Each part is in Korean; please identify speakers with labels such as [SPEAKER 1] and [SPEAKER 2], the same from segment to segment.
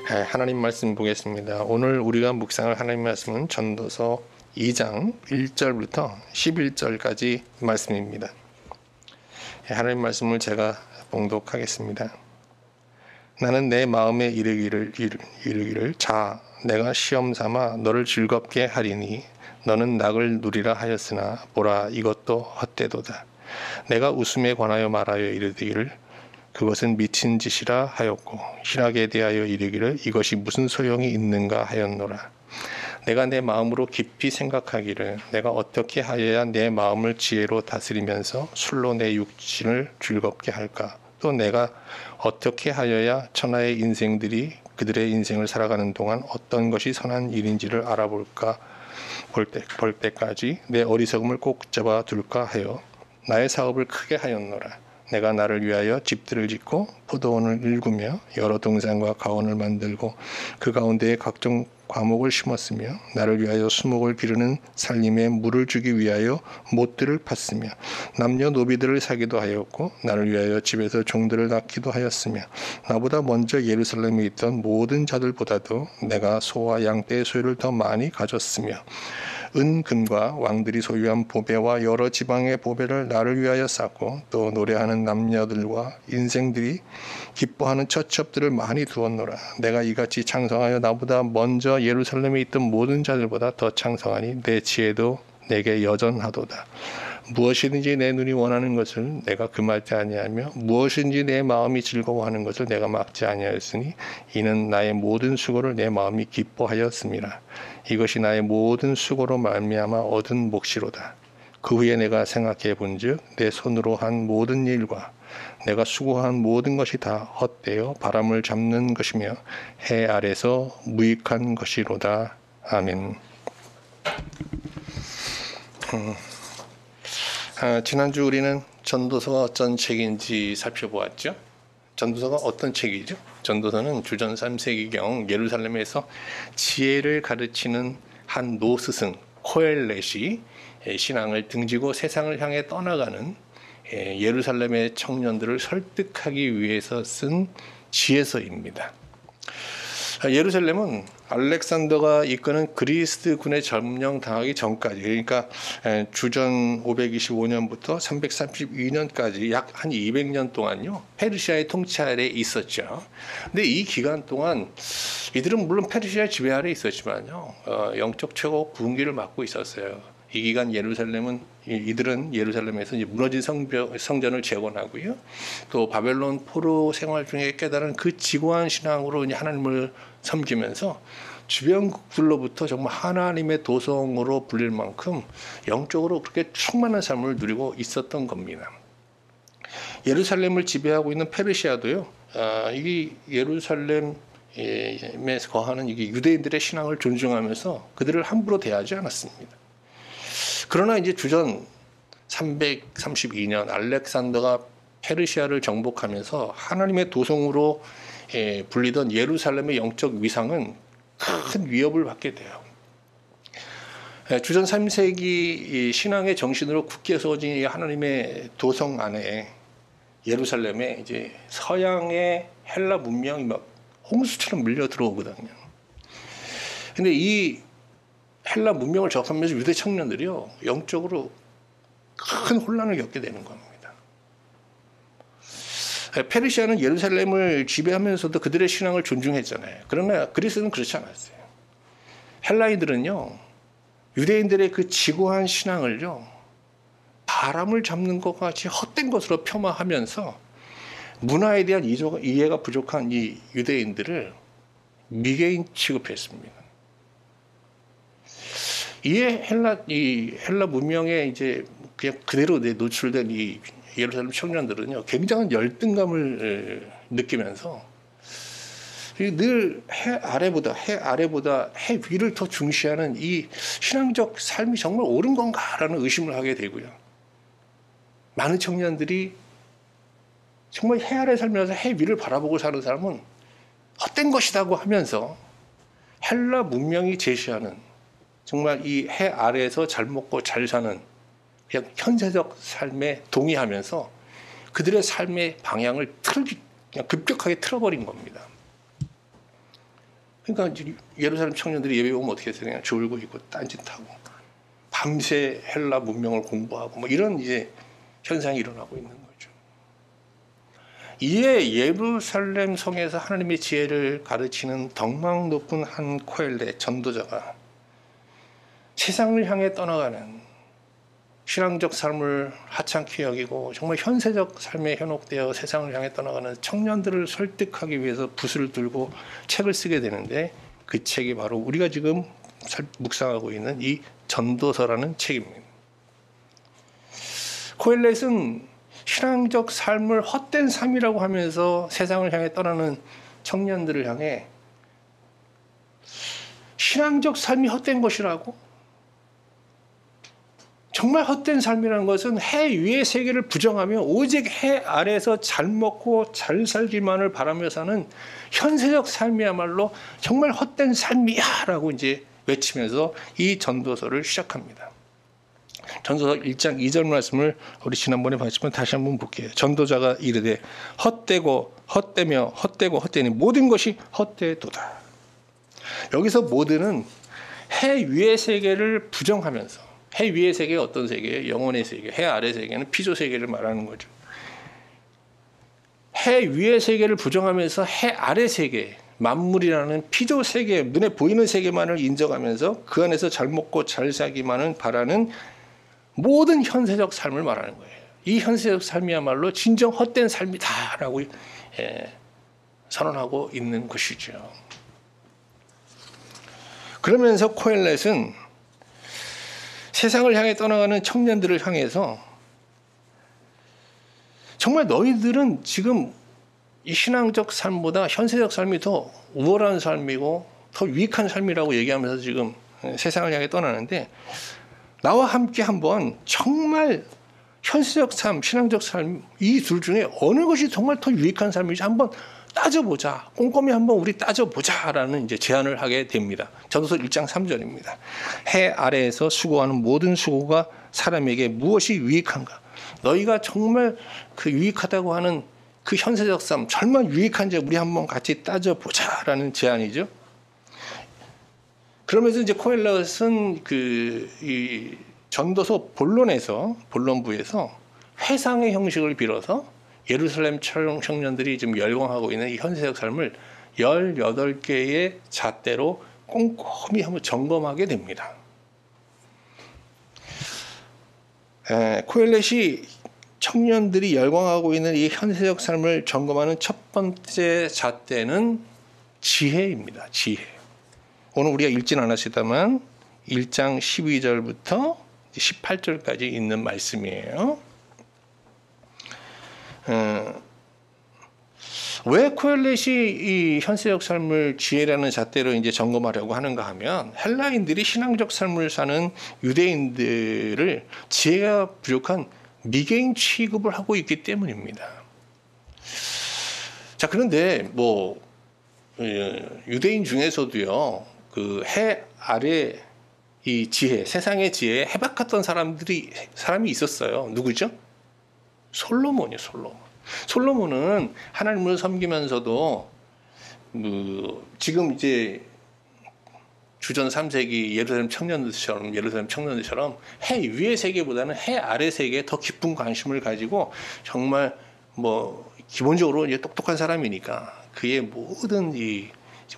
[SPEAKER 1] 하나님 말씀 보겠습니다. 오늘 우리가 묵상할 하나님 말씀은 전도서 2장 1절부터 11절까지 말씀입니다. 하나님 말씀을 제가 봉독하겠습니다. 나는 내 마음에 이르기를 자 내가 시험 삼아 너를 즐겁게 하리니 너는 낙을 누리라 하였으나 보라 이것도 헛되도다. 내가 웃음에 관하여 말하여 이르기를 그것은 미친 짓이라 하였고 희락에 대하여 이르기를 이것이 무슨 소용이 있는가 하였노라. 내가 내 마음으로 깊이 생각하기를 내가 어떻게 하여야 내 마음을 지혜로 다스리면서 술로 내 육신을 즐겁게 할까. 또 내가 어떻게 하여야 천하의 인생들이 그들의 인생을 살아가는 동안 어떤 것이 선한 일인지를 알아볼까 볼 때까지 내 어리석음을 꼭 잡아둘까 하여 나의 사업을 크게 하였노라. 내가 나를 위하여 집들을 짓고 포도원을 일구며 여러 동산과 가원을 만들고 그 가운데에 각종 과목을 심었으며 나를 위하여 수목을 기르는 살림에 물을 주기 위하여 못들을 팠으며 남녀노비들을 사기도 하였고 나를 위하여 집에서 종들을 낳기도 하였으며 나보다 먼저 예루살렘에 있던 모든 자들보다도 내가 소와 양떼의 소유를 더 많이 가졌으며 은금과 왕들이 소유한 보배와 여러 지방의 보배를 나를 위하여 쌓고 또 노래하는 남녀들과 인생들이 기뻐하는 처첩들을 많이 두었노라. 내가 이같이 창성하여 나보다 먼저 예루살렘에 있던 모든 자들보다 더 창성하니 내 지혜도 내게 여전하도다. 무엇이든지 내 눈이 원하는 것을 내가 금하지 아니하며 무엇이든지 내 마음이 즐거워하는 것을 내가 막지 아니하였으니 이는 나의 모든 수고를 내 마음이 기뻐하였음이라. 이것이 나의 모든 수고로 말미암아 얻은 몫이로다. 그 후에 내가 생각해 본즉 내 손으로 한 모든 일과 내가 수고한 모든 것이 다 헛되어 바람을 잡는 것이며 해 아래서 무익한 것이로다. 아멘. 지난주 우리는 전도서가 어떤 책인지 살펴보았죠. 전도서가 어떤 책이죠? 전도서는 주전 3세기경 예루살렘에서 지혜를 가르치는 한 노스승 코엘렛이 신앙을 등지고 세상을 향해 떠나가는 예루살렘의 청년들을 설득하기 위해서 쓴 지혜서입니다. 예루살렘은 알렉산더가 이끄는 그리스군에 점령당하기 전까지, 그러니까 주전 525년부터 332년까지 약 한 200년 동안요 페르시아의 통치 아래 있었죠. 근데 이 기간 동안 이들은 물론 페르시아 지배 아래 있었지만요 영적 최고 분기를 맞고 있었어요. 이 기간 이들은 예루살렘에서 이제 무너진 성전을 재건하고요. 또 바벨론 포로 생활 중에 깨달은 그 지고한 신앙으로 이제 하나님을 섬기면서 주변국들로부터 정말 하나님의 도성으로 불릴 만큼 영적으로 그렇게 충만한 삶을 누리고 있었던 겁니다. 예루살렘을 지배하고 있는 페르시아도요. 이 예루살렘에 거하는 이게 유대인들의 신앙을 존중하면서 그들을 함부로 대하지 않았습니다. 그러나 이제 주전 332년 알렉산더가 페르시아를 정복하면서 하나님의 도성으로 불리던 예루살렘의 영적 위상은 큰 위협을 받게 돼요. 주전 3세기 신앙의 정신으로 굳게 서진 하나님의 도성 안에 예루살렘에 이제 서양의 헬라 문명이 막 홍수처럼 밀려 들어오거든요. 근데 이 헬라 문명을 접하면서 유대 청년들이요 영적으로 큰 혼란을 겪게 되는 겁니다. 페르시아는 예루살렘을 지배하면서도 그들의 신앙을 존중했잖아요. 그러나 그리스는 그렇지 않았어요. 헬라인들은요 유대인들의 그 지고한 신앙을요 바람을 잡는 것 같이 헛된 것으로 폄하하면서 문화에 대한 이해가 부족한 이 유대인들을 미개인 취급했습니다. 이에 헬라 문명에 이제 그냥 그대로 노출된 이 예루살렘 청년들은요 굉장한 열등감을 느끼면서 늘 해 아래보다 해 위를 더 중시하는 이 신앙적 삶이 정말 옳은 건가라는 의심을 하게 되고요. 많은 청년들이 정말 해 아래 살면서 해 위를 바라보고 사는 사람은 헛된 것이라고 하면서 헬라 문명이 제시하는 정말 이 해 아래에서 잘 먹고 잘 사는 그냥 현세적 삶에 동의하면서 그들의 삶의 방향을 그냥 급격하게 틀어버린 겁니다. 그러니까 이제 예루살렘 청년들이 예배 오면 어떻게 했어요? 그냥 졸고 있고 딴짓하고 밤새 헬라 문명을 공부하고 뭐 이런 이제 현상이 일어나고 있는 거죠. 이에 예루살렘 성에서 하나님의 지혜를 가르치는 덕망 높은 한 코엘렛 전도자가 세상을 향해 떠나가는 신앙적 삶을 하찮게 여기고 정말 현세적 삶에 현혹되어 세상을 향해 떠나가는 청년들을 설득하기 위해서 붓을 들고 책을 쓰게 되는데, 그 책이 바로 우리가 지금 묵상하고 있는 이 전도서라는 책입니다. 코엘렛은 신앙적 삶을 헛된 삶이라고 하면서 세상을 향해 떠나는 청년들을 향해 신앙적 삶이 헛된 것이라고, 정말 헛된 삶이라는 것은 해 위의 세계를 부정하며 오직 해 아래에서 잘 먹고 잘 살기만을 바라며 사는 현세적 삶이야말로 정말 헛된 삶이야 라고 이제 외치면서 이 전도서를 시작합니다. 전도서 1장 2절 말씀을 우리 지난번에 봤지만 다시 한번 볼게요. 전도자가 이르되 헛되고 헛되며 헛되고 헛되니 모든 것이 헛되도다. 여기서 모든은 해 위의 세계를 부정하면서, 해 위의 세계가 어떤 세계예요? 영혼의 세계. 해 아래 세계는 피조 세계를 말하는 거죠. 해 위의 세계를 부정하면서 해 아래 세계, 만물이라는 피조 세계, 눈에 보이는 세계만을 인정하면서 그 안에서 잘 먹고 잘 살기만을 바라는 모든 현세적 삶을 말하는 거예요. 이 현세적 삶이야말로 진정 헛된 삶이다라고 선언하고 있는 것이죠. 그러면서 코엘렛은 세상을 향해 떠나가는 청년들을 향해서 정말 너희들은 지금 이 신앙적 삶보다 현세적 삶이 더 우월한 삶이고 더 유익한 삶이라고 얘기하면서 지금 세상을 향해 떠나는데, 나와 함께 한번 정말 현세적 삶, 신앙적 삶, 이 둘 중에 어느 것이 정말 더 유익한 삶인지 한번 따져보자. 꼼꼼히 한번 우리 따져보자라는 이제 제안을 하게 됩니다. 전도서 1장 3절입니다. 해 아래에서 수고하는 모든 수고가 사람에게 무엇이 유익한가? 너희가 정말 그 유익하다고 하는 그 현세적 삶, 정말 유익한지 우리 한번 같이 따져보자라는 제안이죠. 그러면서 이제 코엘렛은 이 전도서 본론부에서 회상의 형식을 빌어서 예루살렘 청년들이 지금 열광하고 있는 이 현세적 삶을 18개의 잣대로 꼼꼼히 한번 점검하게 됩니다. 코엘렛이 청년들이 열광하고 있는 이 현세적 삶을 점검하는 첫 번째 잣대는 지혜입니다. 지혜. 오늘 우리가 읽진 않았습니다만 1장 12절부터 18절까지 있는 말씀이에요. 왜 코엘렛이 이 현세적 삶을 지혜라는 잣대로 이제 점검하려고 하는가 하면, 헬라인들이 신앙적 삶을 사는 유대인들을 지혜가 부족한 미개인 취급을 하고 있기 때문입니다. 자, 그런데 뭐 유대인 중에서도요, 그 해 아래 이 지혜, 세상의 지혜에 해박했던 사람이 있었어요. 누구죠? 솔로몬이요, 솔로몬. 솔로몬은 하나님을 섬기면서도 지금 이제 주전 3세기 예루살렘 청년들처럼 해 위의 세계보다는 해 아래 세계에 더 깊은 관심을 가지고 정말 뭐 기본적으로 이제 똑똑한 사람이니까 그의 모든 이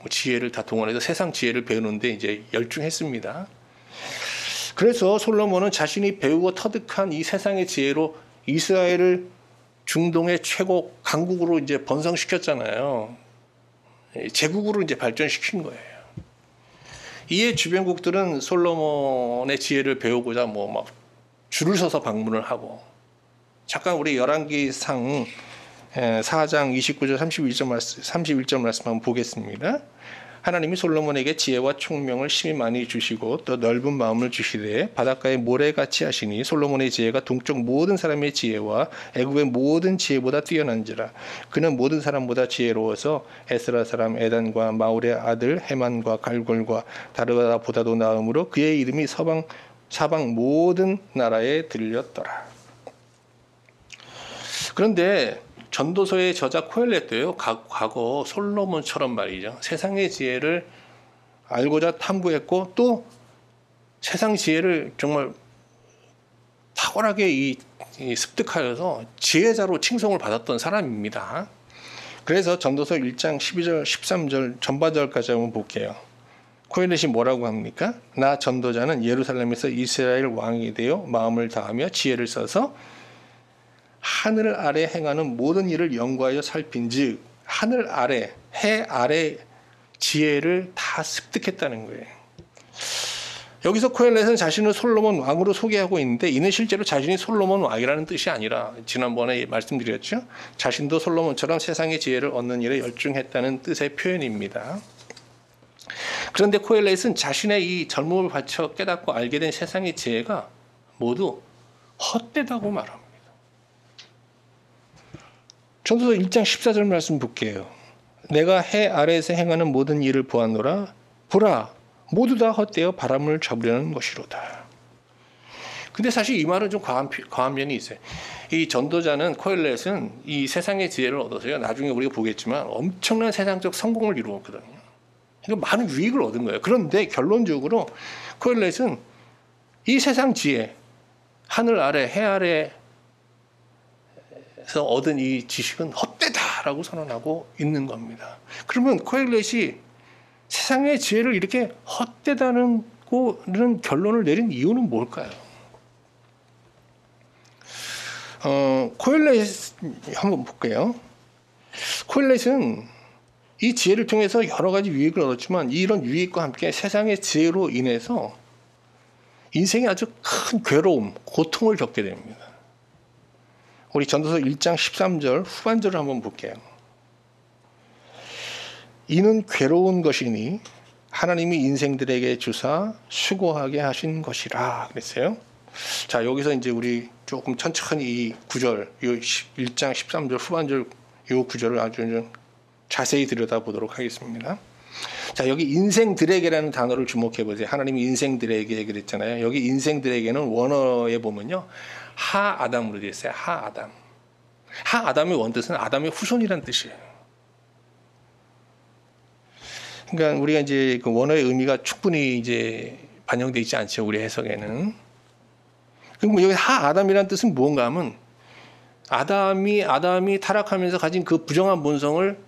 [SPEAKER 1] 지혜를 다 동원해서 세상 지혜를 배우는데 이제 열중했습니다. 그래서 솔로몬은 자신이 배우고 터득한 이 세상의 지혜로 이스라엘을 중동의 최고 강국으로 이제 번성시켰잖아요. 제국으로 이제 발전시킨 거예요. 이에 주변국들은 솔로몬의 지혜를 배우고자 뭐 막 줄을 서서 방문을 하고, 잠깐 우리 열왕기상 4장 29절 31절 말씀 한번 보겠습니다. 하나님이 솔로몬에게 지혜와 총명을 심히 많이 주시고 또 넓은 마음을 주시되 바닷가의 모래같이 하시니 솔로몬의 지혜가 동쪽 모든 사람의 지혜와 애굽의 모든 지혜보다 뛰어난지라. 그는 모든 사람보다 지혜로워서 에스라 사람 에단과 마울의 아들 헤만과 갈골과 다르다보다도 나음으로 그의 이름이 사방 모든 나라에 들렸더라. 그런데 전도서의 저자 코엘렛도요, 과거 솔로몬처럼 말이죠, 세상의 지혜를 알고자 탐구했고 또 세상 지혜를 정말 탁월하게 이 습득하여서 지혜자로 칭송을 받았던 사람입니다. 그래서 전도서 1장 12절 13절 전반절까지 한번 볼게요. 코엘렛이 뭐라고 합니까? 나 전도자는 예루살렘에서 이스라엘 왕이 되어 마음을 다하며 지혜를 써서 하늘 아래 행하는 모든 일을 연구하여 살핀즉 하늘 아래 해 아래 지혜를 다 습득했다는 거예요. 여기서 코엘렛은 자신을 솔로몬 왕으로 소개하고 있는데 이는 실제로 자신이 솔로몬 왕이라는 뜻이 아니라 지난번에 말씀드렸죠. 자신도 솔로몬처럼 세상의 지혜를 얻는 일에 열중했다는 뜻의 표현입니다. 그런데 코엘렛은 자신의 이 젊음을 바쳐 깨닫고 알게 된 세상의 지혜가 모두 헛되다고 말합니다. 전도서 1장 14절 말씀 볼게요. 내가 해 아래에서 행하는 모든 일을 보았노라. 보라, 모두 다 헛되어 바람을 잡으려는 것이로다. 근데 사실 이 말은 좀 과한 면이 있어요. 이 전도자는 코엘렛은 이 세상의 지혜를 얻어서요. 나중에 우리가 보겠지만 엄청난 세상적 성공을 이루었거든요. 그러니까 많은 유익을 얻은 거예요. 그런데 결론적으로 코엘렛은 이 세상 지혜, 하늘 아래, 해 아래에서 얻은 이 지식은 헛되다라고 선언하고 있는 겁니다. 그러면 코엘렛이 세상의 지혜를 이렇게 헛되다는 결론을 내린 이유는 뭘까요? 코엘렛 한번 볼게요. 코엘렛은 이 지혜를 통해서 여러 가지 유익을 얻었지만 이런 유익과 함께 세상의 지혜로 인해서 인생에 아주 큰 괴로움, 고통을 겪게 됩니다. 우리 전도서 1장 13절 후반절을 한번 볼게요. 이는 괴로운 것이니 하나님이 인생들에게 주사 수고하게 하신 것이라 그랬어요. 자, 여기서 이제 우리 조금 천천히 이 구절, 이 1장 13절 후반절 이 구절을 아주 좀 자세히 들여다보도록 하겠습니다. 자, 여기 인생들에게라는 단어를 주목해 보세요. 하나님이 인생들에게 그랬잖아요. 여기 인생들에게는 원어에 보면요, 하아담으로 되어 있어요. 하아담. 하아담의 원뜻은 아담의 후손이란 뜻이에요. 그러니까 우리가 이제 그 원어의 의미가 충분히 이제 반영되어 있지 않죠. 우리 해석에는. 그럼 여기 하아담이란 뜻은 무언가 하면 아담이 타락하면서 가진 그 부정한 본성을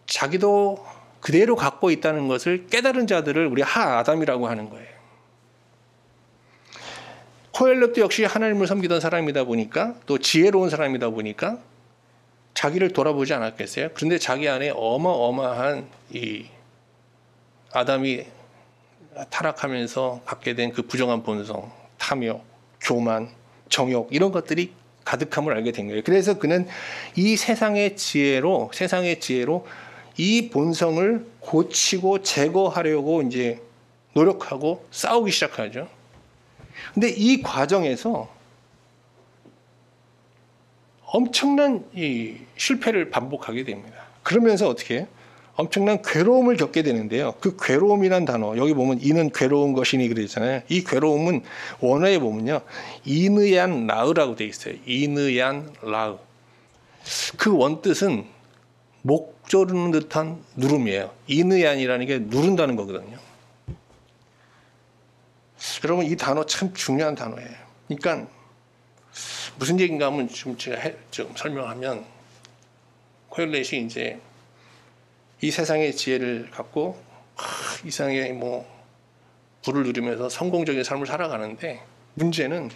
[SPEAKER 1] 자기도 그대로 갖고 있다는 것을 깨달은 자들을 우리 하아담이라고 하는 거예요. 코엘렛도 역시 하나님을 섬기던 사람이다 보니까 또 지혜로운 사람이다 보니까 자기를 돌아보지 않았겠어요? 그런데 자기 안에 어마어마한 이 아담이 타락하면서 갖게 된 그 부정한 본성, 탐욕, 교만, 정욕 이런 것들이 가득함을 알게 된 거예요. 그래서 그는 이 세상의 지혜로 이 본성을 고치고 제거하려고 이제 노력하고 싸우기 시작하죠. 근데 이 과정에서 엄청난 이 실패를 반복하게 됩니다. 그러면서 어떻게 해요? 엄청난 괴로움을 겪게 되는데요. 그 괴로움이란 단어, 여기 보면 이는 괴로운 것이니 그랬잖아요. 이 괴로움은 원어에 보면요, 이느얀 라으라고 되어 있어요. 이느얀 라으. 그 원뜻은 목 조르는 듯한 누름이에요. 이느얀이라는 게 누른다는 거거든요. 여러분, 이 단어 참 중요한 단어예요. 그러니까 무슨 얘기인가 하면 제가 좀 설명하면, 코엘렛이 이제 이 세상의 지혜를 갖고 이상의 부를 누리면서 성공적인 삶을 살아가는데, 문제는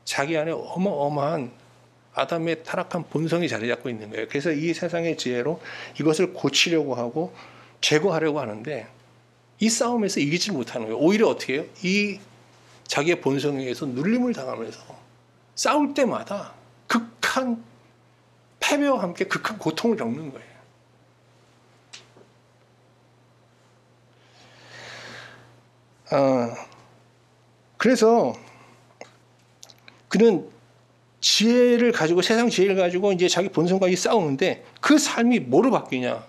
[SPEAKER 1] 자기 안에 어마어마한 아담의 타락한 본성이 자리 잡고 있는 거예요. 그래서 이 세상의 지혜로 이것을 고치려고 하고 제거하려고 하는데 이 싸움에서 이기지 못하는 거예요. 오히려 어떻게 해요? 이 자기의 본성에 의해서 눌림을 당하면서 싸울 때마다 극한 패배와 함께 극한 고통을 겪는 거예요. 그래서 그는 지혜를 가지고, 세상 지혜를 가지고 이제 자기 본성과 싸우는데 그 삶이 뭐로 바뀌냐?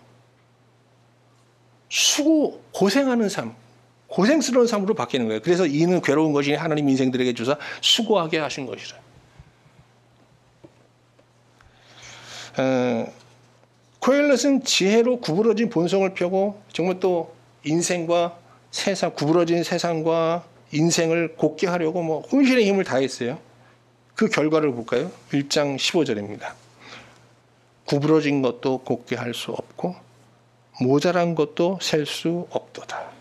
[SPEAKER 1] 고생하는 삶, 고생스러운 삶으로 바뀌는 거예요. 그래서 이는 괴로운 것이니 하나님 인생들에게 주사 수고하게 하신 것이라. 코엘렛은 지혜로 구부러진 본성을 펴고 정말 또 인생과 구부러진 세상과 인생을 곱게 하려고 뭐 혼신의 힘을 다했어요. 그 결과를 볼까요? 1장 15절입니다. 구부러진 것도 곱게 할 수 없고 모자란 것도 셀 수 없도다.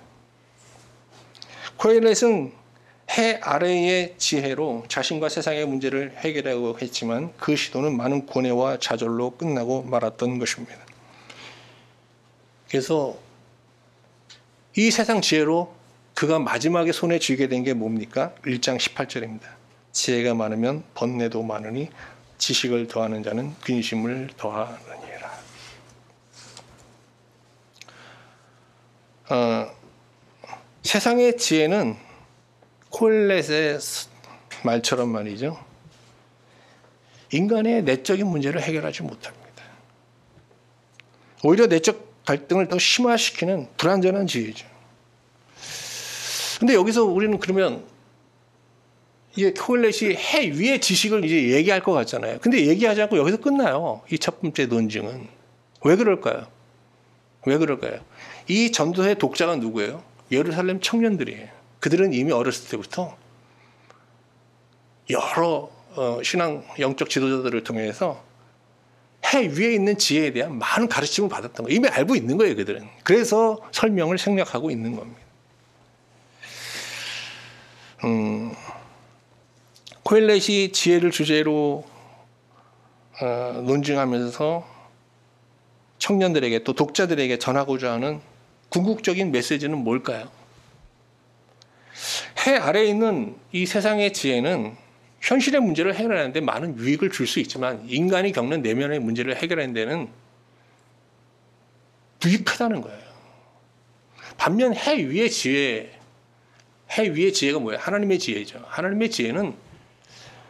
[SPEAKER 1] 코엘렛은 해 아래의 지혜로 자신과 세상의 문제를 해결하려고 했지만 그 시도는 많은 고뇌와 좌절로 끝나고 말았던 것입니다. 그래서 이 세상 지혜로 그가 마지막에 손에 쥐게 된 게 뭡니까? 1장 18절입니다. 지혜가 많으면 번뇌도 많으니 지식을 더하는 자는 근심을 더하느니라. 세상의 지혜는 코엘렛의 말처럼 말이죠. 인간의 내적인 문제를 해결하지 못합니다. 오히려 내적 갈등을 더 심화시키는 불완전한 지혜죠. 근데 여기서 우리는 그러면 이게 코엘렛이 해 위의 지식을 이제 얘기할 것 같잖아요. 근데 얘기하지 않고 여기서 끝나요. 이 첫 번째 논증은. 왜 그럴까요? 왜 그럴까요? 이 전도서의 독자가 누구예요? 예루살렘 청년들이에요. 그들은 이미 어렸을 때부터 여러 신앙 영적 지도자들을 통해서 해 위에 있는 지혜에 대한 많은 가르침을 받았던 거예요. 이미 알고 있는 거예요, 그들은. 그래서 설명을 생략하고 있는 겁니다. 코엘렛이 지혜를 주제로 논증하면서 청년들에게 또 독자들에게 전하고자 하는 궁극적인 메시지는 뭘까요? 해 아래에 있는 이 세상의 지혜는 현실의 문제를 해결하는 데 많은 유익을 줄 수 있지만 인간이 겪는 내면의 문제를 해결하는 데는 부익하다는 거예요. 반면 해 위의 지혜가 뭐예요? 하나님의 지혜죠. 하나님의 지혜는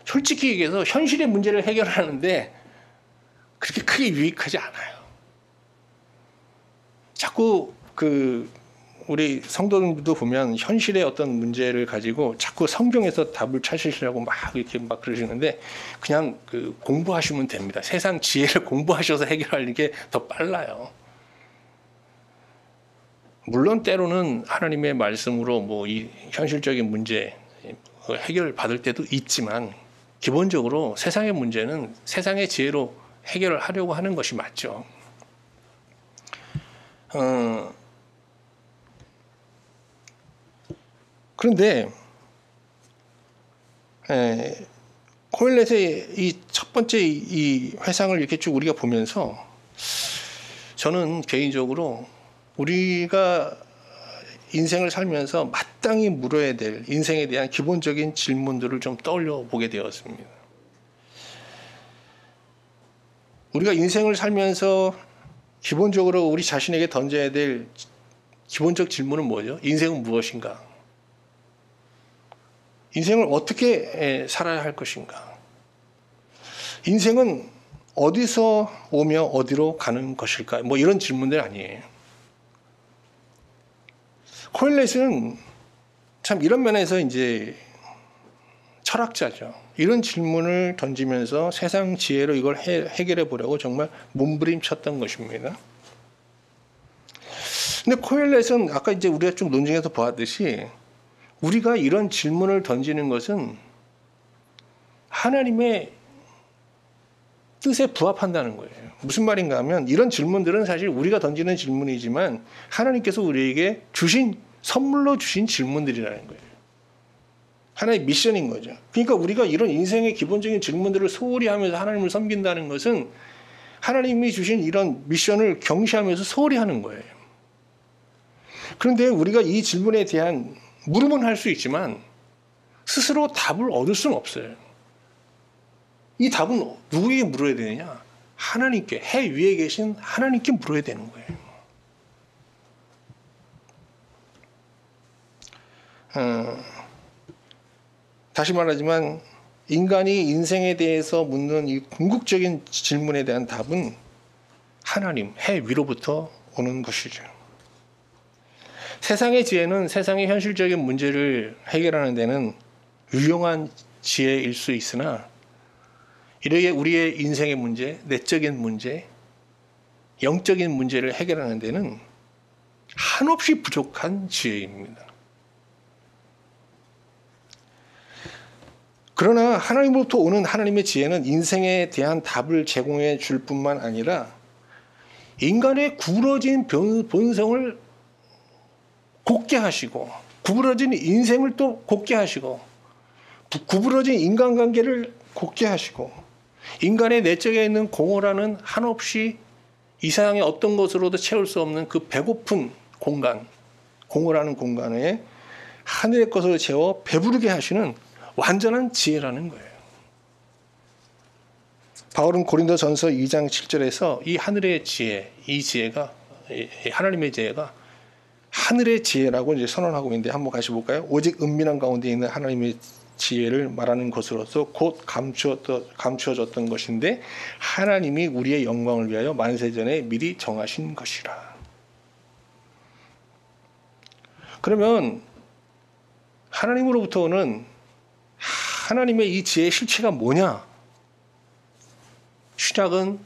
[SPEAKER 1] 솔직히 얘기해서 현실의 문제를 해결하는데 그렇게 크게 유익하지 않아요. 자꾸 우리 성도들도 보면 현실의 어떤 문제를 가지고 자꾸 성경에서 답을 찾으시려고 막 이렇게 막 그러시는데 그냥 공부하시면 됩니다. 세상 지혜를 공부하셔서 해결하는 게 더 빨라요. 물론 때로는 하나님의 말씀으로 뭐 이 현실적인 문제 해결을 받을 때도 있지만 기본적으로 세상의 문제는 세상의 지혜로 해결을 하려고 하는 것이 맞죠. 그런데 코엘렛의 이 첫 번째 이 회상을 이렇게 쭉 우리가 보면서 저는 개인적으로 우리가 인생을 살면서 마땅히 물어야 될 인생에 대한 기본적인 질문들을 좀 떠올려 보게 되었습니다. 우리가 인생을 살면서 기본적으로 우리 자신에게 던져야 될 기본적 질문은 뭐죠? 인생은 무엇인가? 인생을 어떻게 살아야 할 것인가? 인생은 어디서 오며 어디로 가는 것일까? 뭐 이런 질문들 아니에요. 코엘렛은 참 이런 면에서 이제 철학자죠. 이런 질문을 던지면서 세상 지혜로 이걸 해결해 보려고 정말 몸부림쳤던 것입니다. 근데 코엘렛은 아까 이제 우리가 쭉 논증에서 보았듯이 우리가 이런 질문을 던지는 것은 하나님의 뜻에 부합한다는 거예요. 무슨 말인가 하면 이런 질문들은 사실 우리가 던지는 질문이지만 하나님께서 우리에게 선물로 주신 질문들이라는 거예요. 하나의 미션인 거죠. 그러니까 우리가 이런 인생의 기본적인 질문들을 소홀히 하면서 하나님을 섬긴다는 것은 하나님이 주신 이런 미션을 경시하면서 소홀히 하는 거예요. 그런데 우리가 이 질문에 대한 물음은 할 수 있지만 스스로 답을 얻을 수는 없어요. 이 답은 누구에게 물어야 되느냐? 하나님께, 해 위에 계신 하나님께 물어야 되는 거예요. 다시 말하지만 인간이 인생에 대해서 묻는 이 궁극적인 질문에 대한 답은 하나님, 해 위로부터 오는 것이죠. 세상의 지혜는 세상의 현실적인 문제를 해결하는 데는 유용한 지혜일 수 있으나 이렇게 우리의 인생의 문제, 내적인 문제, 영적인 문제를 해결하는 데는 한없이 부족한 지혜입니다. 그러나 하나님으로부터 오는 하나님의 지혜는 인생에 대한 답을 제공해 줄 뿐만 아니라 인간의 구부러진 본성을 곧게 하시고 구부러진 인생을 또 곧게 하시고 구부러진 인간관계를 곧게 하시고 인간의 내적에 있는 공허라는 한없이 이 세상의 어떤 것으로도 채울 수 없는 그 배고픈 공간, 공허라는 공간에 하늘의 것을 채워 배부르게 하시는 완전한 지혜라는 거예요. 바울은 고린도전서 2장 7절에서 이 하늘의 지혜, 이 지혜가 하나님의 지혜가 하늘의 지혜라고 이제 선언하고 있는데 한번 같이 볼까요? 오직 은밀한 가운데 있는 하나님의 지혜를 말하는 것으로서 곧 감추어졌던 것인데 하나님이 우리의 영광을 위하여 만세전에 미리 정하신 것이라. 그러면 하나님으로부터 오는 하나님의 이 지혜의 실체가 뭐냐? 신약은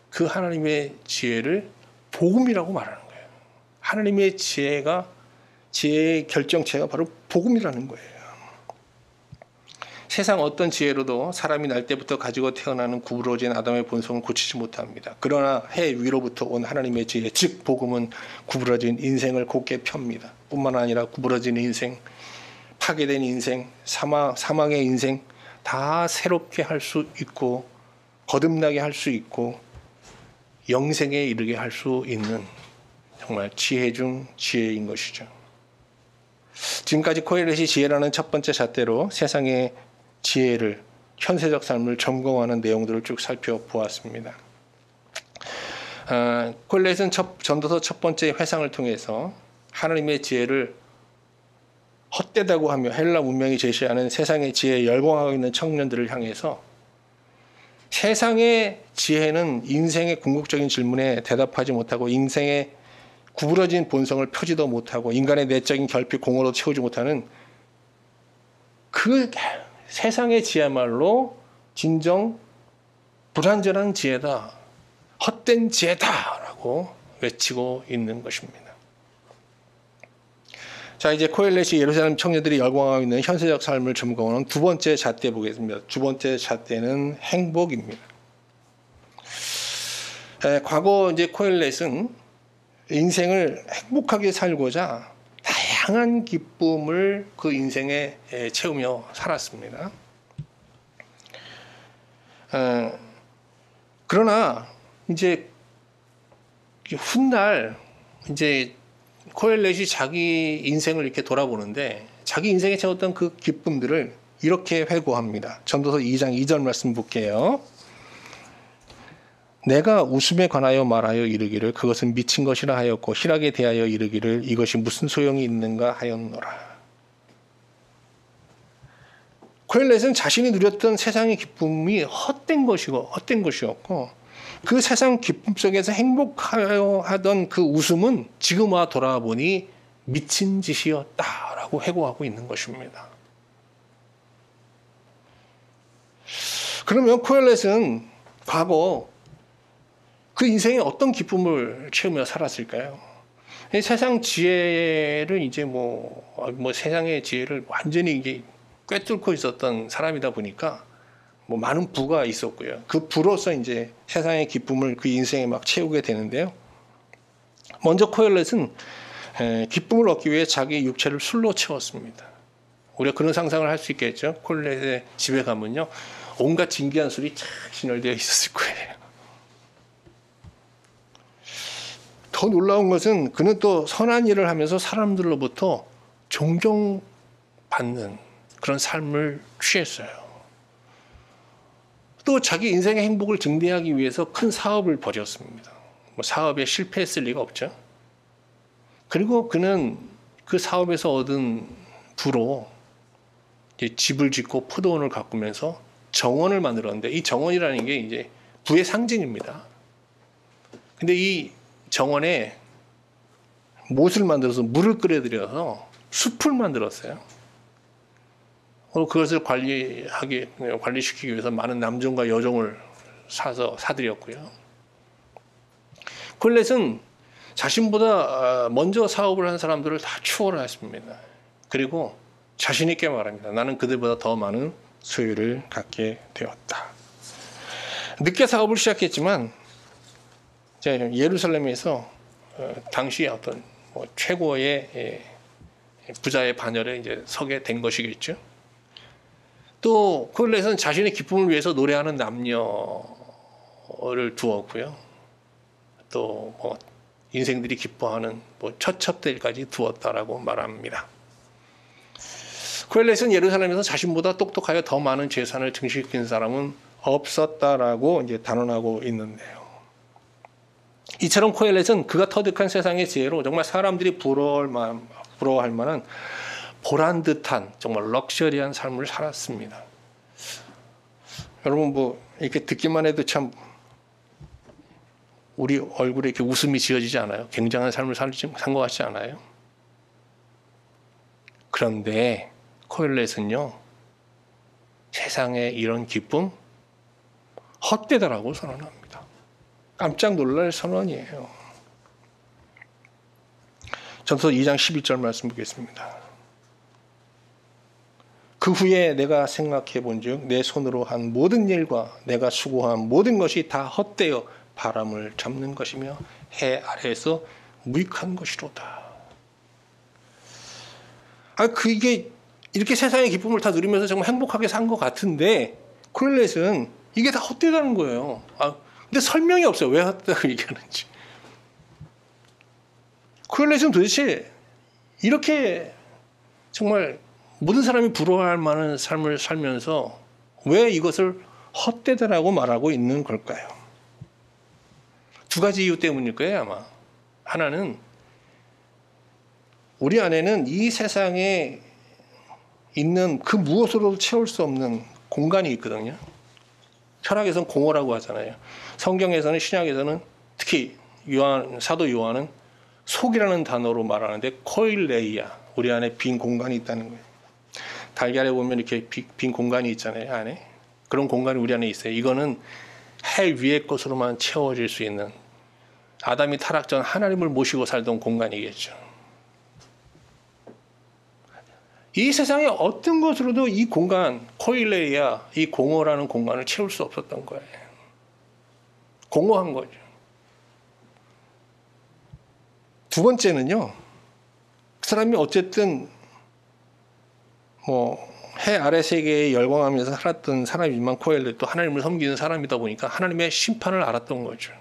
[SPEAKER 1] 그 하나님의 지혜를 복음이라고 말하는 거예요. 하나님의 지혜의 결정체가 바로 복음이라는 거예요. 세상 어떤 지혜로도 사람이 날 때부터 가지고 태어나는 구부러진 아담의 본성을 고치지 못합니다. 그러나 해 위로부터 온 하나님의 지혜, 즉 복음은 구부러진 인생을 곧게 펴니다. 뿐만 아니라 구부러진 인생, 파괴된 인생, 사망의 인생 다 새롭게 할 수 있고 거듭나게 할 수 있고 영생에 이르게 할 수 있는 정말 지혜 중 지혜인 것이죠. 지금까지 코엘렛이 지혜라는 첫 번째 잣대로 세상의 지혜를, 현세적 삶을 점검하는 내용들을 쭉 살펴보았습니다. 코엘렛은 전도서 첫 번째 회상을 통해서 하나님의 지혜를 헛되다고 하며 헬라 문명이 제시하는 세상의 지혜에 열광하고 있는 청년들을 향해서 세상의 지혜는 인생의 궁극적인 질문에 대답하지 못하고 인생의 구부러진 본성을 펴지도 못하고 인간의 내적인 결핍 공허로 채우지 못하는 그 세상의 지혜야말로 진정 불완전한 지혜다, 헛된 지혜다라고 외치고 있는 것입니다. 자, 이제 코엘렛이 예루살렘 청년들이 열광하고 있는 현세적 삶을 점검하는 두 번째 잣대 보겠습니다. 두 번째 잣대는 행복입니다. 과거 이제 코엘렛은 인생을 행복하게 살고자 다양한 기쁨을 그 인생에 채우며 살았습니다. 그러나 이제 훗날 이제 코엘렛이 자기 인생을 이렇게 돌아보는데 자기 인생에 채웠던 그 기쁨들을 이렇게 회고합니다. 전도서 2장 2절 말씀 볼게요. 내가 웃음에 관하여 말하여 이르기를 그것은 미친 것이라 하였고 희락에 대하여 이르기를 이것이 무슨 소용이 있는가 하였노라. 코엘렛은 자신이 누렸던 세상의 기쁨이 헛된 것이었고 그 세상 기쁨 속에서 행복하여 하던 그 웃음은 지금 와 돌아보니 미친 짓이었다라고 회고하고 있는 것입니다. 그러면 코엘렛은 과거 그 인생에 어떤 기쁨을 채우며 살았을까요? 세상 지혜를 이제 뭐 세상의 지혜를 완전히 이게 꿰뚫고 있었던 사람이다 보니까 뭐 많은 부가 있었고요. 그 부로서 이제 세상의 기쁨을 그 인생에 막 채우게 되는데요. 먼저 코엘렛은 기쁨을 얻기 위해 자기 육체를 술로 채웠습니다. 우리가 그런 상상을 할 수 있겠죠. 코엘렛의 집에 가면요, 온갖 진귀한 술이 쫙 진열되어 있었을 거예요. 더 놀라운 것은 그는 또 선한 일을 하면서 사람들로부터 존경받는 그런 삶을 취했어요. 또 자기 인생의 행복을 증대하기 위해서 큰 사업을 벌였습니다. 뭐 사업에 실패했을 리가 없죠. 그리고 그는 그 사업에서 얻은 부로 이제 집을 짓고 포도원을 가꾸면서 정원을 만들었는데 이 정원이라는 게 이제 부의 상징입니다. 근데 이 정원에 못을 만들어서 물을 끓여들여서 숲을 만들었어요. 그것을 관리시키기 위해서 많은 남종과 여종을 사들였고요. 콜렛은 자신보다 먼저 사업을 한 사람들을 다 추월했습니다. 그리고 자신 있게 말합니다. 나는 그들보다 더 많은 소유를 갖게 되었다. 늦게 사업을 시작했지만 예루살렘에서 당시 어떤 최고의 부자의 반열에 이제 서게 된 것이겠죠. 또 코엘렛은 자신의 기쁨을 위해서 노래하는 남녀를 두었고요. 또 인생들이 기뻐하는 처첩들까지 두었다라고 말합니다. 코엘렛은 예루살렘에서 자신보다 똑똑하여 더 많은 재산을 증식시킨 사람은 없었다라고 이제 단언하고 있는데요. 이처럼 코엘렛은 그가 터득한 세상의 지혜로 정말 사람들이 부러워할 만한 보란듯한 정말 럭셔리한 삶을 살았습니다. 여러분 이렇게 듣기만 해도 참 우리 얼굴에 이렇게 웃음이 지어지지 않아요? 굉장한 삶을 산 것 같지 않아요? 그런데 코엘렛은요, 세상에 이런 기쁨 헛되다라고 선언합니다. 깜짝 놀랄 선언이에요. 전서 2장 11절 말씀 보겠습니다. 그 후에 내가 생각해 본즉 내 손으로 한 모든 일과 내가 수고한 모든 것이 다 헛되어 바람을 잡는 것이며 해 아래에서 무익한 것이로다. 그게 이렇게 세상의 기쁨을 다 누리면서 정말 행복하게 산 것 같은데 코엘렛은 이게 다 헛되다는 거예요. 근데 설명이 없어요. 왜 헛되다고 얘기하는지. 코엘렛은 도대체 이렇게 정말 모든 사람이 부러워할 만한 삶을 살면서 왜 이것을 헛되다라고 말하고 있는 걸까요? 두 가지 이유 때문일 거예요, 아마. 하나는 우리 안에는 이 세상에 있는 그 무엇으로도 채울 수 없는 공간이 있거든요. 철학에서는 공허라고 하잖아요. 성경에서는, 신약에서는 특히 사도 요한은 속이라는 단어로 말하는데 코일레이아, 우리 안에 빈 공간이 있다는 거예요. 달걀에 보면 이렇게 빈 공간이 있잖아요, 안에. 그런 공간이 우리 안에 있어요. 이거는 해 위의 것으로만 채워질 수 있는, 아담이 타락 전 하나님을 모시고 살던 공간이겠죠. 이 세상에 어떤 것으로도 이 공간, 코일레이아, 이 공허라는 공간을 채울 수 없었던 거예요. 공허한 거죠. 두 번째는요, 그 사람이 어쨌든 해 아래 세계에 열광하면서 살았던 사람이지만 코엘렛도 하나님을 섬기는 사람이다 보니까 하나님의 심판을 알았던 거죠.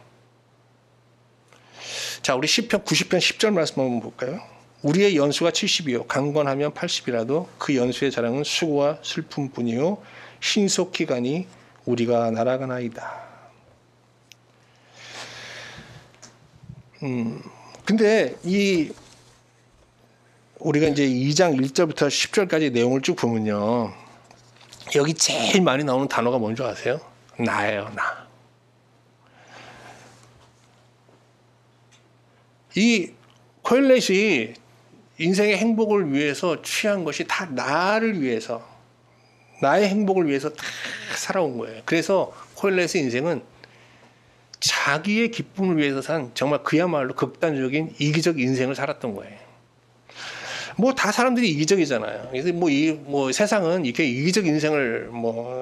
[SPEAKER 1] 자, 우리 시편 90편 10절 말씀 한번 볼까요? 우리의 연수가 70이요 강건하면 80이라도 그 연수의 자랑은 수고와 슬픔뿐이요 신속히 가니 우리가 날아가나이다. 근데 우리가 이제 2장 1절부터 10절까지 내용을 쭉 보면요, 여기 제일 많이 나오는 단어가 뭔지 아세요? 나예요, 나. 이 코엘렛이 인생의 행복을 위해서 취한 것이 다 나를 위해서, 나의 행복을 위해서 다 살아온 거예요. 그래서 코엘렛의 인생은 자기의 기쁨을 위해서 산 정말 그야말로 극단적인 이기적 인생을 살았던 거예요. 다 사람들이 이기적이잖아요. 그래서 세상은 이렇게 이기적 인생을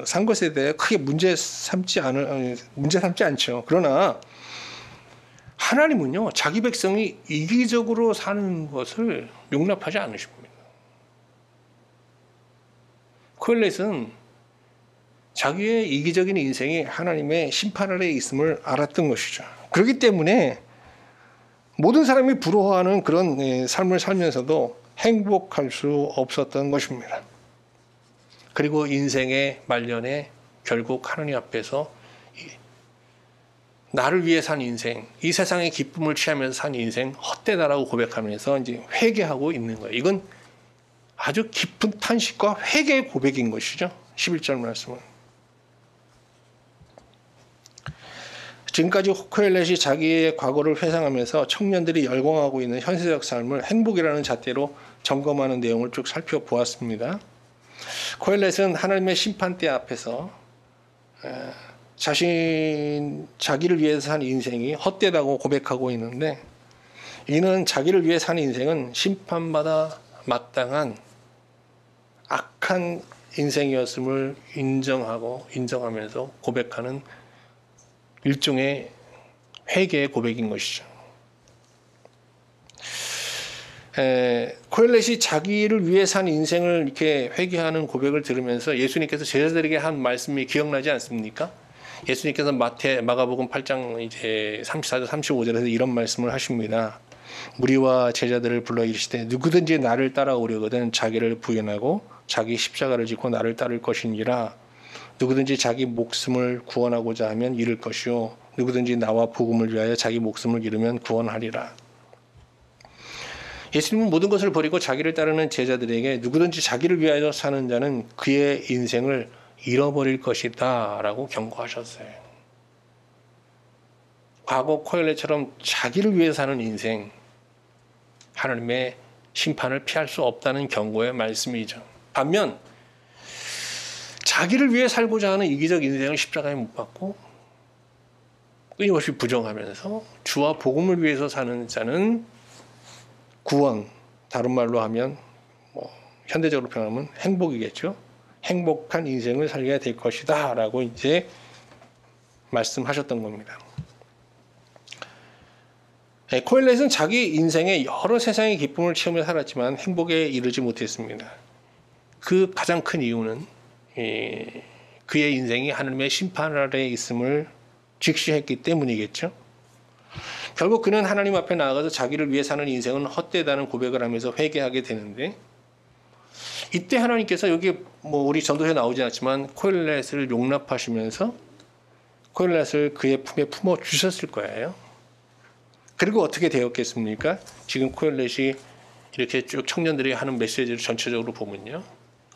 [SPEAKER 1] 산 것에 대해 크게 문제 삼지 않죠. 그러나 하나님은요, 자기 백성이 이기적으로 사는 것을 용납하지 않으십니다. 코엘렛은 자기의 이기적인 인생이 하나님의 심판 아래에 있음을 알았던 것이죠. 그렇기 때문에 모든 사람이 부러워하는 그런 삶을 살면서도 행복할 수 없었던 것입니다. 그리고 인생의 말년에 결국 하나님 앞에서 나를 위해 산 인생, 이 세상의 기쁨을 취하면서 산 인생 헛되다라고 고백하면서 이제 회개하고 있는 거예요. 이건 아주 깊은 탄식과 회개의 고백인 것이죠. 11절 말씀은. 지금까지 코엘렛이 자기의 과거를 회상하면서 청년들이 열광하고 있는 현세적 삶을 행복이라는 잣대로 점검하는 내용을 쭉 살펴보았습니다. 코엘렛은 하나님의 심판대 앞에서 자기를 위해서 산 인생이 헛되다고 고백하고 있는데, 이는 자기를 위해 사는 인생은 심판받아 마땅한 악한 인생이었음을 인정하면서 고백하는 일종의 회개의 고백인 것이죠. 코엘렛이 자기를 위해 산 인생을 이렇게 회개하는 고백을 들으면서 예수님께서 제자들에게 한 말씀이 기억나지 않습니까? 예수님께서 마가복음 8장 이제 34절 35절에서 이런 말씀을 하십니다. 무리와 제자들을 불러 이르시되 누구든지 나를 따라오려거든 자기를 부인하고 자기 십자가를 지고 나를 따를 것이니라. 누구든지 자기 목숨을 구원하고자 하면 잃을 것이요 누구든지 나와 복음을 위하여 자기 목숨을 잃으면 구원하리라. 예수님은 모든 것을 버리고 자기를 따르는 제자들에게 누구든지 자기를 위하여 사는 자는 그의 인생을 잃어버릴 것이다 라고 경고하셨어요. 과거 코엘렛처럼 자기를 위해 사는 인생, 하나님의 심판을 피할 수 없다는 경고의 말씀이죠. 반면 자기를 위해 살고자 하는 이기적 인생을 십자가에 못 박고 끊임없이 부정하면서 주와 복음을 위해서 사는 자는 구원, 다른 말로 하면 현대적으로 표현하면 행복이겠죠. 행복한 인생을 살게 될 것이다 라고 이제 말씀하셨던 겁니다. 코엘렛은 자기 인생에 여러 세상의 기쁨을 체험해 살았지만 행복에 이르지 못했습니다. 그 가장 큰 이유는 그의 인생이 하나님의 심판 아래에 있음을 직시했기 때문이겠죠. 결국 그는 하나님 앞에 나아가서 자기를 위해 사는 인생은 헛되다는 고백을 하면서 회개하게 되는데, 이때 하나님께서 여기 우리 전도서에 나오지 않지만 코엘렛을 용납하시면서 코엘렛을 그의 품에 품어 주셨을 거예요. 그리고 어떻게 되었겠습니까? 지금 코엘렛이 이렇게 쭉 청년들이 하는 메시지를 전체적으로 보면요,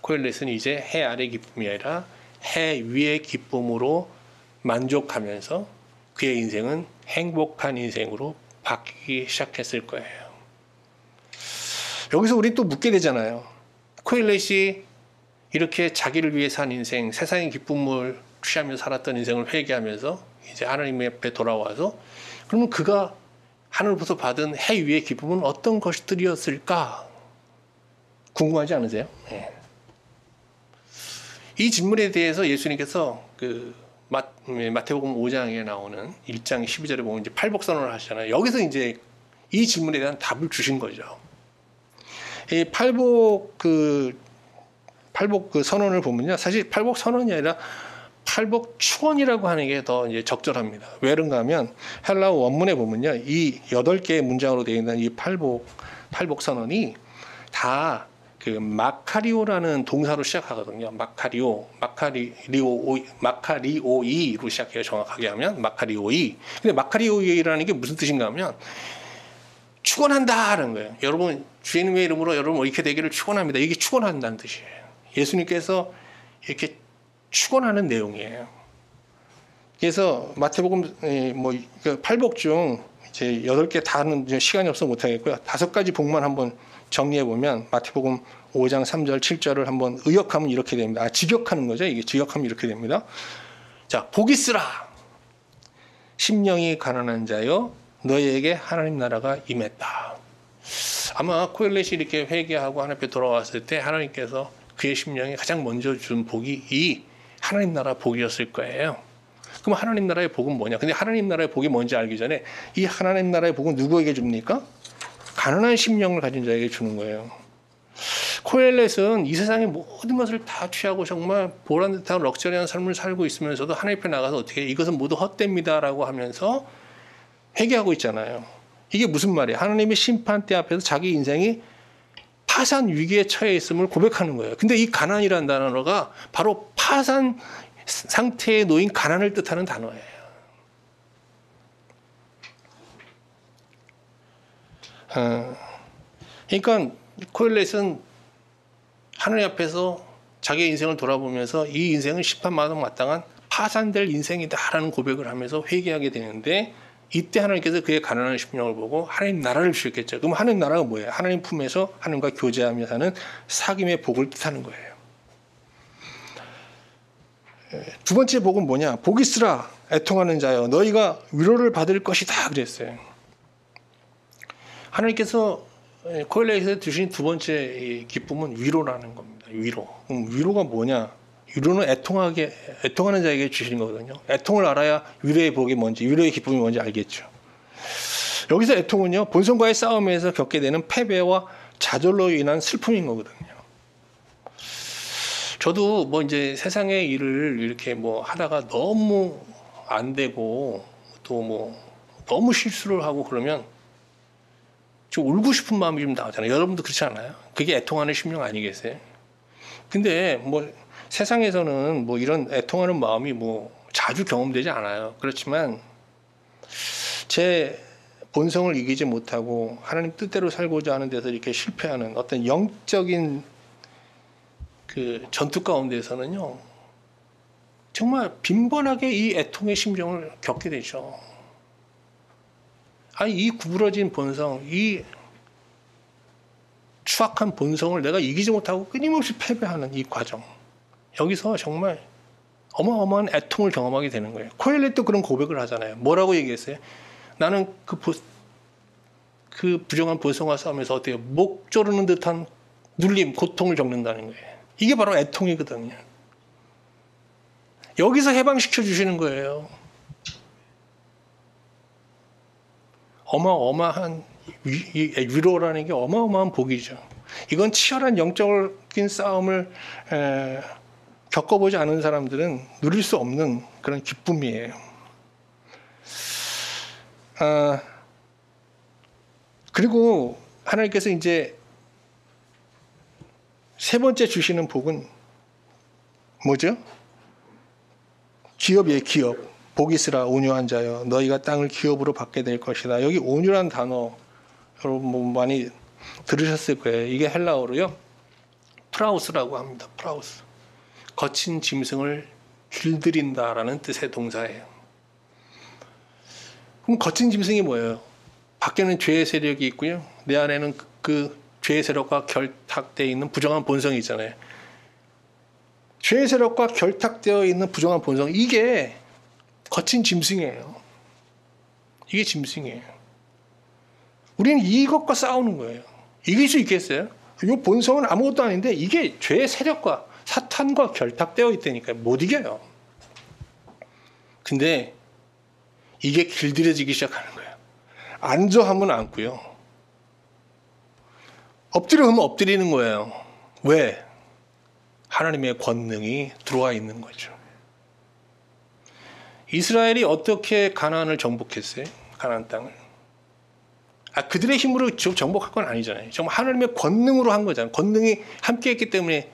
[SPEAKER 1] 코엘렛은 이제 해 아래 기쁨이 아니라 해 위의 기쁨으로 만족하면서 그의 인생은 행복한 인생으로 바뀌기 시작했을 거예요. 여기서 우리 또 묻게 되잖아요. 코엘렛이 이렇게 자기를 위해 산 인생, 세상의 기쁨을 취하며 살았던 인생을 회개하면서 이제 하나님 앞에 돌아와서, 그러면 그가 하늘로부터 받은 해 위의 기쁨은 어떤 것들이었을까? 궁금하지 않으세요? 네. 이 질문에 대해서 예수님께서 마태복음 5장에 나오는 1장 12절에 보면 이제 팔복선언을 하시잖아요. 여기서 이제 이 질문에 대한 답을 주신 거죠. 이 팔복 선언을 보면요, 사실 팔복 선언이 아니라 팔복 축원이라고 하는 게 더 이제 적절합니다. 왜 그런가 하면 헬라어 원문에 보면요, 이 8개의 문장으로 되어 있는 이 팔복 선언이 다 그 마카리오라는 동사로 시작하거든요. 마카리오이로 시작해요. 정확하게 하면 마카리오이. 근데 마카리오이라는 게 무슨 뜻인가 하면 축원한다라는 거예요. 여러분 주님의 이름으로 여러분 이렇게 되기를 축원합니다. 이게 축원한다는 뜻이에요. 예수님께서 이렇게 축원하는 내용이에요. 그래서 마태복음 팔복 중 이제 8개 다는 시간이 없어 못 하겠고요. 5가지 복만 한번 정리해 보면 마태복음 5장 3절 7절을 한번 의역하면 이렇게 됩니다. 직역하는 거죠. 이게 직역하면 이렇게 됩니다. 자, 복이 쓰라. 심령이 가난한 자여 너희에게 하나님 나라가 임했다. 아마 코엘렛이 이렇게 회개하고 하나님 앞에 돌아왔을 때 하나님께서 그의 심령에 가장 먼저 준 복이 이 하나님 나라 복이었을 거예요. 그럼 하나님 나라의 복은 뭐냐? 근데 하나님 나라의 복이 뭔지 알기 전에 이 하나님 나라의 복은 누구에게 줍니까? 가난한 심령을 가진 자에게 주는 거예요. 코엘렛은 이 세상의 모든 것을 다 취하고 정말 보란듯한 럭셔리한 삶을 살고 있으면서도 하나님 앞에 나가서 어떻게 이것은 모두 헛됩니다라고 하면서 회개하고 있잖아요. 이게 무슨 말이에요? 하나님의 심판대 앞에서 자기 인생이 파산 위기에 처해 있음을 고백하는 거예요. 근데 이 가난이라는 단어가 바로 파산 상태에 놓인 가난을 뜻하는 단어예요. 그러니까 코엘렛은 하나님 앞에서 자기의 인생을 돌아보면서 이 인생은 심판받아 마땅한 파산될 인생이다라는 고백을 하면서 회개하게 되는데, 이때 하나님께서 그의 가난한 심령을 보고 하나님 나라를 주셨겠죠. 그럼 하나님 나라가 뭐예요? 하나님 품에서 하나님과 교제하며 사는 사귐의 복을 뜻하는 거예요. 두 번째 복은 뭐냐? 복이 있으라 애통하는 자여 너희가 위로를 받을 것이다 그랬어요. 하나님께서 코엘렛에서 주신 두 번째 기쁨은 위로라는 겁니다. 위로. 위로가 뭐냐? 위로는 애통하는 자에게 주시는 거거든요. 애통을 알아야 위로의 복이 뭔지, 위로의 기쁨이 뭔지 알겠죠. 여기서 애통은요, 본성과의 싸움에서 겪게 되는 패배와 좌절로 인한 슬픔인 거거든요. 저도 뭐 이제 세상의 일을 이렇게 뭐 하다가 너무 안 되고 또 뭐 너무 실수를 하고 그러면 좀 울고 싶은 마음이 좀 나오잖아요. 여러분도 그렇지 않아요? 그게 애통하는 심령 아니겠어요? 근데 뭐 세상에서는 뭐 이런 애통하는 마음이 뭐 자주 경험되지 않아요. 그렇지만 제 본성을 이기지 못하고 하나님 뜻대로 살고자 하는 데서 이렇게 실패하는 어떤 영적인 그 전투 가운데서는요, 정말 빈번하게 이 애통의 심정을 겪게 되죠. 아니, 이 구부러진 본성, 이 추악한 본성을 내가 이기지 못하고 끊임없이 패배하는 이 과정. 여기서 정말 어마어마한 애통을 경험하게 되는 거예요. 코엘렛도 그런 고백을 하잖아요. 뭐라고 얘기했어요? 나는 그 부정한 본성과 싸우면서 어때요? 목 조르는 듯한 눌림, 고통을 겪는다는 거예요. 이게 바로 애통이거든요. 여기서 해방시켜 주시는 거예요. 어마어마한 위로라는 게 어마어마한 복이죠. 이건 치열한 영적인 싸움을 겪어보지 않은 사람들은 누릴 수 없는 그런 기쁨이에요. 그리고 하나님께서 이제 세 번째 주시는 복은 뭐죠? 기업이에요, 기업. 복이 있으라 온유한 자여 너희가 땅을 기업으로 받게 될 것이다. 여기 온유란 단어 여러분 뭐 많이 들으셨을 거예요. 이게 헬라어로요, 프라우스라고 합니다. 프라우스. 거친 짐승을 길들인다라는 뜻의 동사예요. 그럼 거친 짐승이 뭐예요? 밖에는 죄의 세력이 있고요, 내 안에는 그 죄의 세력과 결탁되어 있는 부정한 본성이 있잖아요. 죄의 세력과 결탁되어 있는 부정한 본성, 이게 거친 짐승이에요. 이게 짐승이에요. 우리는 이것과 싸우는 거예요. 이길 수 있겠어요? 이 본성은 아무것도 아닌데 이게 죄의 세력과 사탄과 결탁되어 있다니까 못 이겨요. 근데 이게 길들여지기 시작하는 거예요. 앉아 하면 앉고요, 엎드려 하면 엎드리는 거예요. 왜? 하나님의 권능이 들어와 있는 거죠. 이스라엘이 어떻게 가나안을 정복했어요? 가나안 땅을. 그들의 힘으로 정복한 건 아니잖아요. 정말 하나님의 권능으로 한 거잖아요. 권능이 함께했기 때문에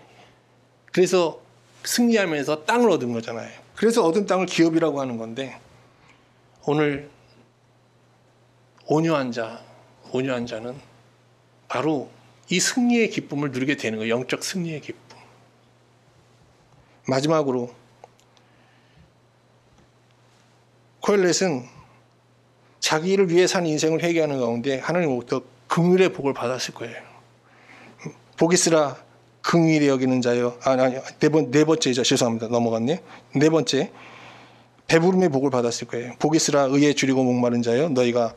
[SPEAKER 1] 그래서 승리하면서 땅을 얻은 거잖아요. 그래서 얻은 땅을 기업이라고 하는 건데, 오늘 온유한 자는 바로 이 승리의 기쁨을 누리게 되는 거예요. 영적 승리의 기쁨. 마지막으로 코엘렛은 자기 일을 위해 산 인생을 회개하는 가운데 하나님으로부터 긍휼의 복을 받았을 거예요. 복이 있으라 긍휼히 여기는 자여. 네 번째죠. 죄송합니다. 넘어갔네. 네 번째, 배부름의 복을 받았을 거예요. 복이 있으라 의에 줄이고 목마른 자여 너희가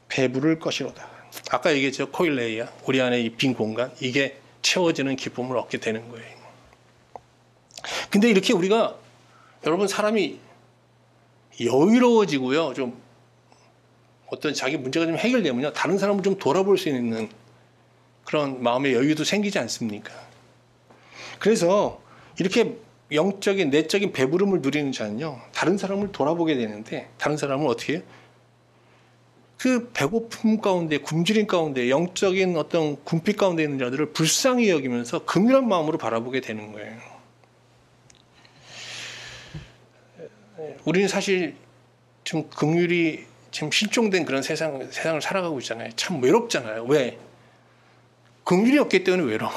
[SPEAKER 1] 배부를 것이로다. 아까 얘기했죠. 코일레이아, 우리 안에 이 빈 공간, 이게 채워지는 기쁨을 얻게 되는 거예요. 근데 이렇게 우리가, 여러분, 사람이 여유로워지고요, 좀 어떤 자기 문제가 좀 해결되면요, 다른 사람을 좀 돌아볼 수 있는 그런 마음의 여유도 생기지 않습니까? 그래서 이렇게 영적인 내적인 배부름을 누리는 자는요, 다른 사람을 돌아보게 되는데, 다른 사람을 어떻게 해요? 그 배고픔 가운데, 굶주림 가운데, 영적인 어떤 궁핍 가운데 있는 자들을 불쌍히 여기면서 긍휼한 마음으로 바라보게 되는 거예요. 우리는 사실 좀 긍휼이 지금 실종된 그런 세상을 살아가고 있잖아요. 참 외롭잖아요. 왜? 긍휼이 없기 때문에 외로운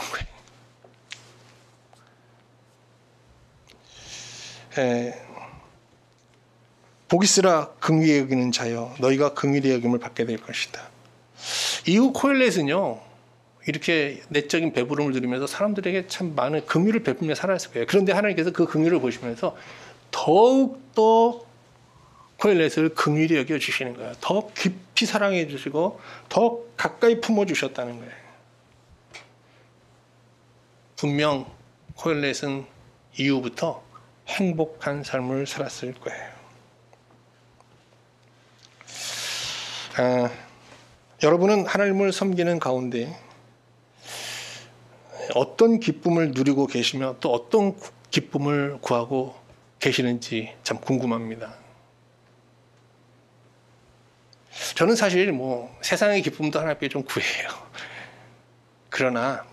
[SPEAKER 1] 거예요. 복이 있으라 긍휼히 여기는 자여 너희가 긍휼히 여김을 받게 될 것이다. 이후 코엘렛은요, 이렇게 내적인 배부름을 누리면서 사람들에게 참 많은 긍휼을 베풀며 살았을 거예요. 그런데 하나님께서 그 긍휼을 보시면서 더욱더 코엘렛을 긍휼히 여겨주시는 거예요. 더 깊이 사랑해 주시고 더 가까이 품어주셨다는 거예요. 분명 코엘렛은 이후부터 행복한 삶을 살았을 거예요. 여러분은 하나님을 섬기는 가운데 어떤 기쁨을 누리고 계시며 또 어떤 기쁨을 구하고 계시는지 참 궁금합니다. 저는 사실 세상의 기쁨도 하나님께 좀 구해요. 그러나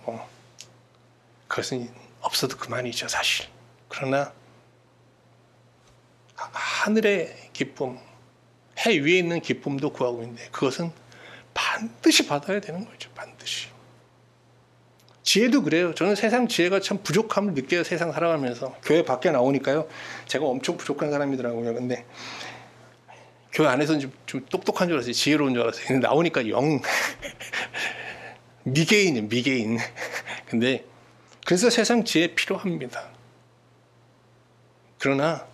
[SPEAKER 1] 그것은 없어도 그만이죠, 사실. 그러나 하늘의 기쁨, 해 위에 있는 기쁨도 구하고 있는데 그것은 반드시 받아야 되는 거죠. 반드시. 지혜도 그래요. 저는 세상 지혜가 참 부족함을 느껴요. 세상 살아가면서. 교회 밖에 나오니까요. 제가 엄청 부족한 사람이더라고요. 근데 교회 안에서는 좀 똑똑한 줄 알았어요. 지혜로운 줄 알았어요. 근데 나오니까 영 미개인이에요. 미개인. 근데 그래서 세상 지혜 필요합니다. 그러나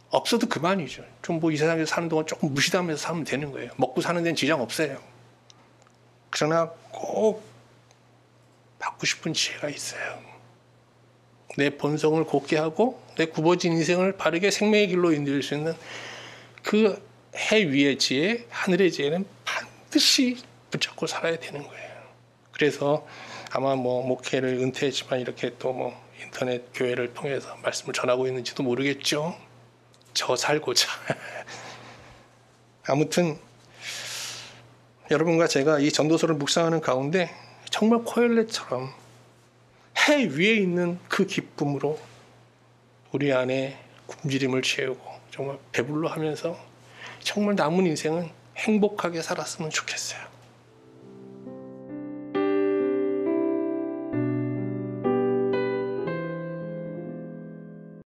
[SPEAKER 1] 없어도 그만이죠. 좀 이 세상에서 사는 동안 조금 무시하면서 살면 되는 거예요. 먹고 사는 데는 지장 없어요. 그러나 꼭 받고 싶은 지혜가 있어요. 내 본성을 곧게 하고 내 굽어진 인생을 바르게 생명의 길로 인도할 수 있는 그 해 위의 지혜, 하늘의 지혜는 반드시 붙잡고 살아야 되는 거예요. 그래서 아마 목회를 은퇴했지만 이렇게 또 인터넷 교회를 통해서 말씀을 전하고 있는지도 모르겠죠. 저 살고자. 아무튼 여러분과 제가 이 전도서를 묵상하는 가운데 정말 코엘렛처럼 해 위에 있는 그 기쁨으로 우리 안에 굶주림을 채우고 정말 배불러 하면서 정말 남은 인생은 행복하게 살았으면 좋겠어요.